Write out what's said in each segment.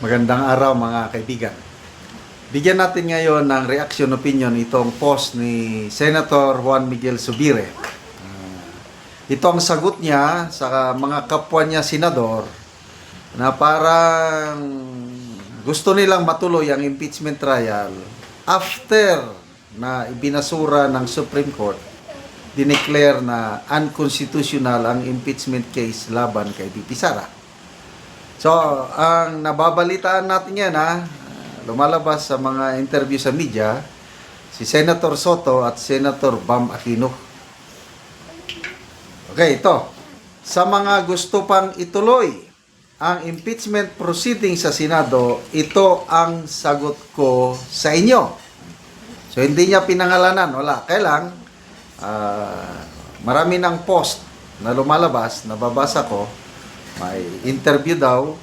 Magandang araw mga kaibigan. Bigyan natin ngayon ng reaction opinion itong post ni Senator Juan Miguel Zubiri. Ito ang sagot niya sa mga kapwa niya senador na parang gusto nilang matuloy ang impeachment trial after na ibinasura ng Supreme Court, dineclare na unconstitutional ang impeachment case laban kay VP Sara. So, ang nababalitaan natin yan lumalabas sa mga interview sa media, si Senator Soto at Senator Bam Aquino. Okay, ito. Sa mga gusto pang ituloy ang impeachment proceeding sa Senado, ito ang sagot ko sa inyo. So, hindi niya pinangalanan. Wala. Kailang, marami ng post na lumalabas, nababasa ko, may interview daw,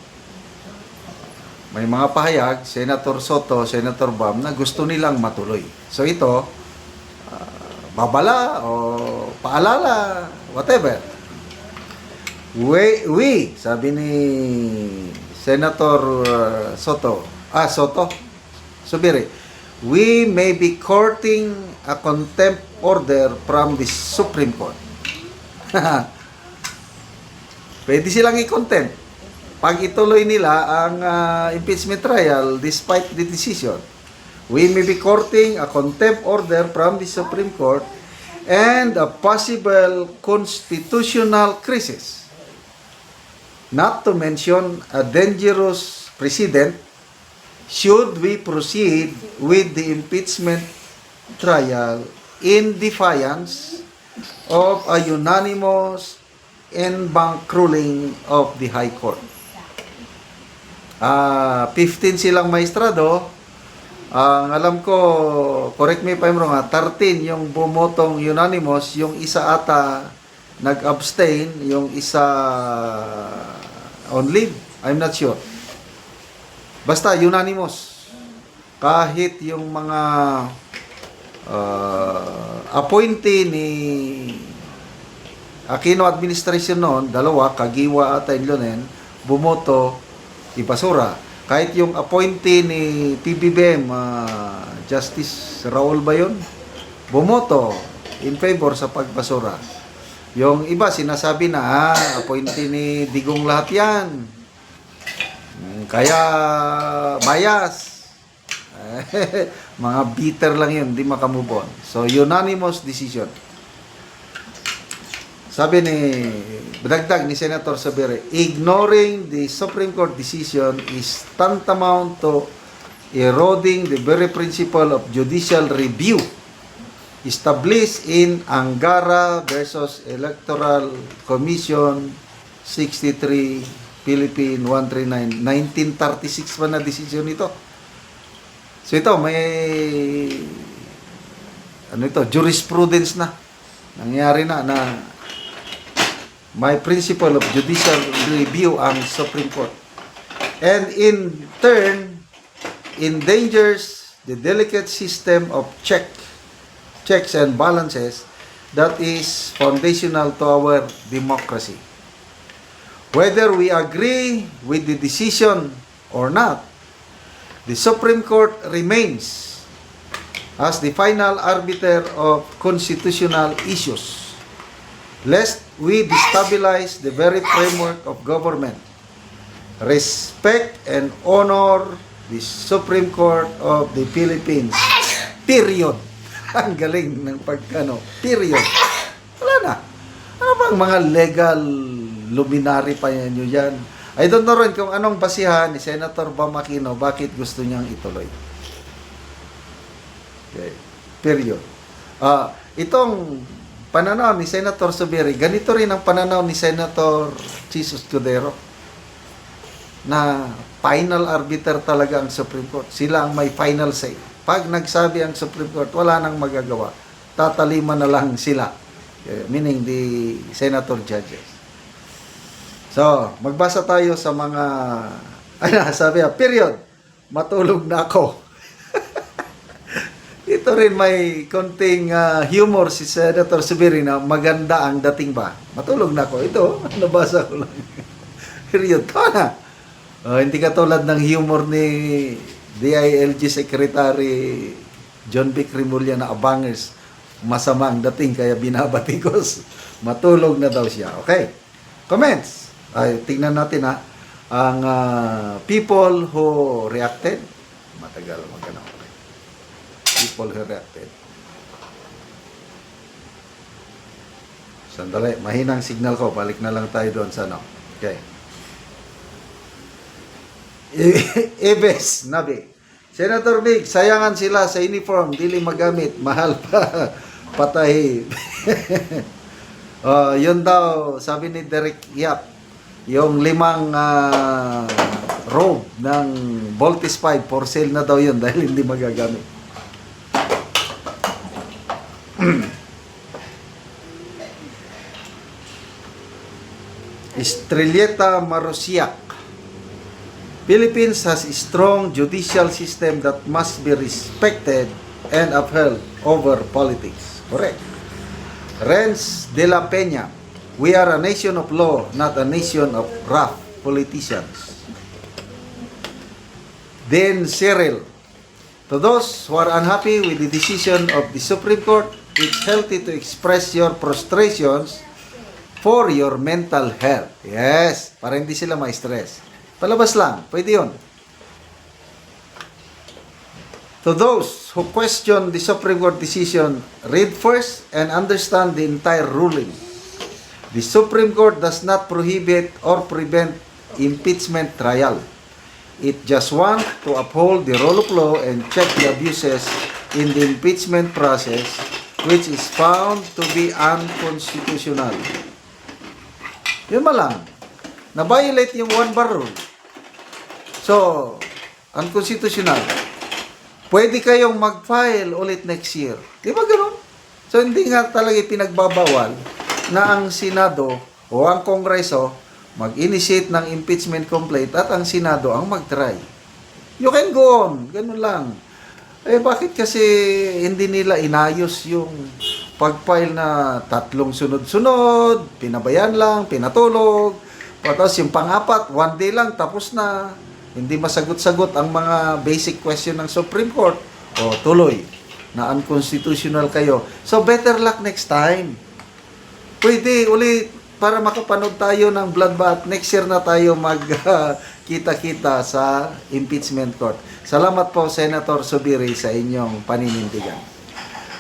may mga pahayag, Senator Soto, Senator Bam, na gusto nilang matuloy. So ito, babala o paalala, whatever. We, sabi ni Senator Soto, Zubiri, we may be courting a contempt order from the Supreme Court. Pwede silang i-contempt pag ituloy nila ang impeachment trial despite the decision. We may be courting a contempt order from the Supreme Court and a possible constitutional crisis. Not to mention a dangerous precedent should we proceed with the impeachment trial in defiance of a unanimous and bank ruling of the High Court. 15 silang maestrado. Ang alam ko, correct me if I'm wrong, 13 yung bumotong unanimous, yung isa ata nag-abstain, yung isa on leave. I'm not sure. Basta unanimous. Kahit yung mga appointee ni Aquino administration noon, dalawa, Kagiwa at Inlonen, bumoto, ibasura. Kahit yung appointee ni PBBM, Justice Raul ba yun? Bumoto in favor sa pagbasura. Yung iba, sinasabi na, appointee ni Digong lahat yan. Kaya, bias. Mga bitter lang yun, hindi makamove on. So, unanimous decision. Sabi ni Badagdag ni Senator Zubiri, ignoring the Supreme Court decision is tantamount to eroding the very principle of judicial review established in Angara versus Electoral Commission 63 Philippine 139 1936 pa na decision ito. So ito may jurisprudence na nangyari na may principle of judicial review ang Supreme Court. And in turn, endangers the delicate system of checks and balances that is foundational to our democracy. Whether we agree with the decision or not, the Supreme Court remains as the final arbiter of constitutional issues, lest we destabilize the very framework of government. Respect and honor the Supreme Court of the Philippines. Period. Ang galing ng pagkano. Period. Wala na. Ano bang mga legal luminary pa yan yun yan? I don't know rin kung anong basihan ni Senator Bam Aquino bakit gusto niyang ituloy. Okay. Period. Itong pananaw ni Senator Zubiri, ganito rin ang pananaw ni Senator Jesus Cudero na final arbiter talaga ang Supreme Court. Sila ang may final say. Pag nagsabi ang Supreme Court, wala nang magagawa. Tatalima na lang sila. Meaning the senator judges. So, magbasa tayo sa mga sabi period. Matulog na ako. Ito rin may konting humor si Senator Zubiri na maganda ang dating ba. Matulog na ako. Ito, nabasa ko lang. Period. Ito na. Hindi katulad ng humor ni DILG Secretary John Vic Rimulya na abangers. Masama ang dating kaya binabatikos. Matulog na daw siya. Okay. Comments. Ay, tingnan natin ha. Ang people who reacted. Matagal magkano. Okay. People who reacted. Sandali. Mahinang signal ko. Balik na lang tayo doon sa ano. Okay. Ebes, Nabi. Senator Big, sayangan sila sa uniform, dili magamit, mahal pa, patay. Yun daw, sabi ni Derek Yap, yung 5 robe ng Voltis 5, for sale na daw yun dahil hindi magagamit. Estrelleta Marusiak. Philippines has a strong judicial system that must be respected and upheld over politics. Correct. Renz de la Peña. We are a nation of law, not a nation of rough politicians. Then Cyril. To those who are unhappy with the decision of the Supreme Court, it's healthy to express your frustrations for your mental health. Yes, para hindi sila ma-stress. Palabas lang, pwede yun. To those who question the Supreme Court decision, read first and understand the entire ruling. The Supreme Court does not prohibit or prevent impeachment trial. It just wants to uphold the rule of law and check the abuses in the impeachment process, which is found to be unconstitutional. Yun lang. Na-violate yung one-bar rule. So, unconstitutional. Pwede kayong mag-file ulit next year. Di ba ganun? So, hindi nga talaga pinagbabawal na ang Senado o ang Kongreso mag-initiate ng impeachment complaint at ang Senado ang mag-try. You can go on. Ganun lang. Eh, bakit kasi hindi nila inayos yung pag-file na 3 sunod-sunod, pinabayan lang, pinatulog, tapos yung pang-4, 1 day lang, tapos na. Hindi masagot-sagot ang mga basic question ng Supreme Court. O tuloy, na unconstitutional kayo. So, better luck next time. Pwede ulit para makapanood tayo ng bloodbath. Next year na tayo magkita-kita sa impeachment court. Salamat po, Senator Subiri, sa inyong paninindigan.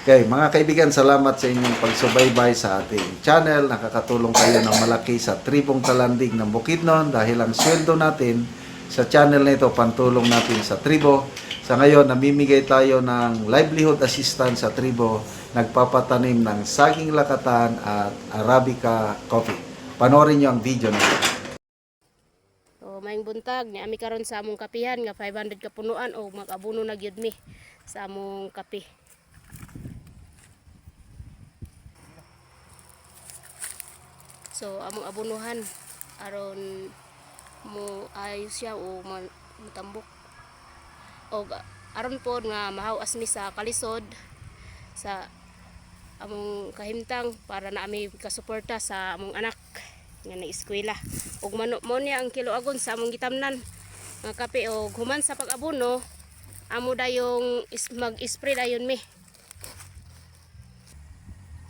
Okay, mga kaibigan, salamat sa inyong pagsubaybay sa ating channel. Nakakatulong kayo ng malaki sa tribong talandig ng Bukidnon dahil ang sweldo natin sa channel na ito, pantulong natin sa tribo. Sa ngayon, namimigay tayo ng livelihood assistance sa tribo, nagpapatanim ng saging lakatan at Arabica coffee. Panoorin nyo ang video na ito. O maing buntag ni ami karon sa among kapihan nga 500 ka punuan o mag-abuno na gyud mi sa among kape. So among abunuhan aron mo ayos siya o mutambok. O aron po nga mahawas mi sa kalisod sa among kahimtang para na ami kasuporta sa among anak nga na-eskwela. Og mo niya ang kiloagon sa among gitamnan nga kape og human sa pag-abono amo dayong mag-spray dayon mi.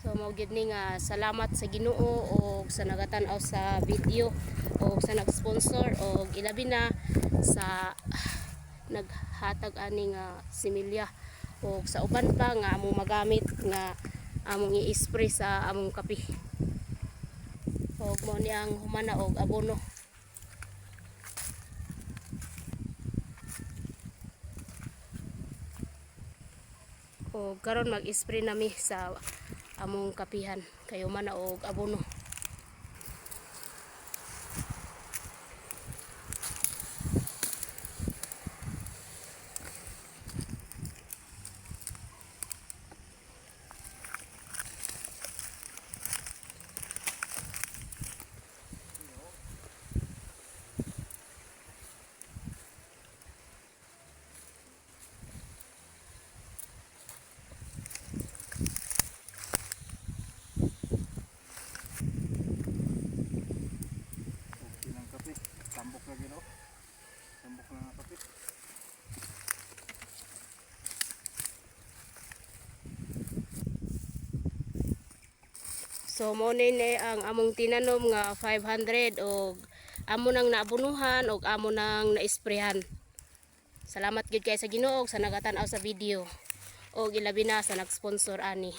So mao gyud ni nga salamat sa Ginoo og sa nagatan-aw sa video og sa nag-sponsor og ilabi na sa naghatag ani nga similya og sa uban pa nga among magamit nga among i-spray sa among kape. Og mo ni ang humana og abono. Og karon mag-spray nami sa among kapihan kayo man og abono. So mo ni ang among tinanom nga 500 og amo nang naabunuhan og amo nang naisprehan. Salamat gid kay sa Ginoo sa nagatan-aw sa video og ilabi na sa nag-sponsor ani.